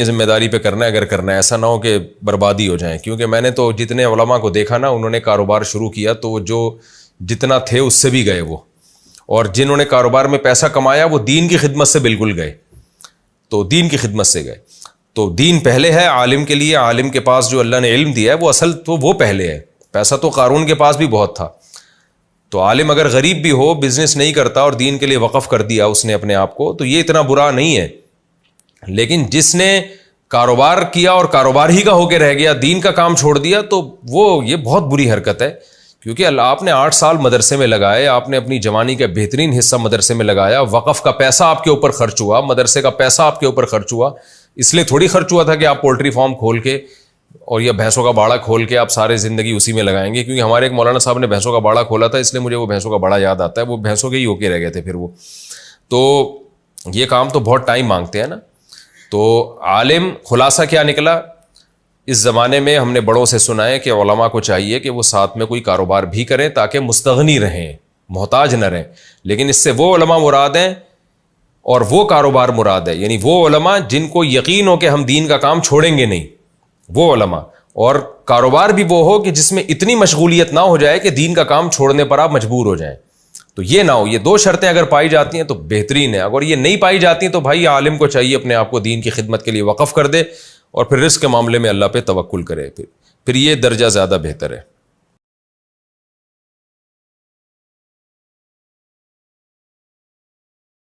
ذمہ داری پہ کرنا ہے اگر کرنا ہے، ایسا نہ ہو کہ بربادی ہو جائیں. کیونکہ میں نے تو جتنے علماء کو دیکھا نا، انہوں نے کاروبار شروع کیا تو جو جتنا تھے اس سے بھی گئے وہ، اور جنہوں نے کاروبار میں پیسہ کمایا وہ دین کی خدمت سے بالکل گئے، تو دین کی خدمت سے گئے. تو دین پہلے ہے عالم کے لیے. عالم کے پاس جو اللہ نے علم دیا ہے وہ اصل تو وہ پہلے ہے. پیسہ تو قارون کے پاس بھی بہت تھا. تو عالم اگر غریب بھی ہو، بزنس نہیں کرتا اور دین کے لیے وقف کر دیا اس نے اپنے آپ کو، تو یہ اتنا برا نہیں ہے. لیکن جس نے کاروبار کیا اور کاروبار ہی کا ہو کے رہ گیا، دین کا کام چھوڑ دیا، تو وہ یہ بہت بری حرکت ہے. کیونکہ آپ نے 8 سال مدرسے میں لگائے، آپ نے اپنی جوانی کا بہترین حصہ مدرسے میں لگایا، وقف کا پیسہ آپ کے اوپر خرچ ہوا، مدرسے کا پیسہ آپ کے اوپر خرچ ہوا. اس لیے تھوڑی خرچ ہوا تھا کہ آپ پولٹری فارم کھول کے اور یا بھینسوں کا باڑا کھول کے آپ سارے زندگی اسی میں لگائیں گے. کیونکہ ہمارے ایک مولانا صاحب نے بھینسوں کا باڑا کھولا تھا، اس لیے مجھے وہ بھینسوں کا باڑا یاد آتا ہے. وہ بھینسوں کے ہی ہو کے رہ گئے تھے پھر وہ. تو یہ کام تو بہت ٹائم مانگتے ہیں نا. تو عالم خلاصہ کیا نکلا؟ اس زمانے میں ہم نے بڑوں سے سنا ہے کہ علماء کو چاہیے کہ وہ ساتھ میں کوئی کاروبار بھی کریں تاکہ مستغنی رہیں، محتاج نہ رہیں. لیکن اس سے وہ علماء مراد ہیں اور وہ کاروبار مراد ہے، یعنی وہ علماء جن کو یقین ہو کہ ہم دین کا کام چھوڑیں گے نہیں، وہ علماء. اور کاروبار بھی وہ ہو کہ جس میں اتنی مشغولیت نہ ہو جائے کہ دین کا کام چھوڑنے پر آپ مجبور ہو جائیں. تو یہ نہ ہو. یہ 2 شرطیں اگر پائی جاتی ہیں تو بہترین ہے. اگر یہ نہیں پائی جاتی تو بھائی عالم کو چاہیے اپنے آپ کو دین کی خدمت کے لیے وقف کر دے اور پھر رزق کے معاملے میں اللہ پہ توکل کرے. پھر یہ درجہ زیادہ بہتر ہے.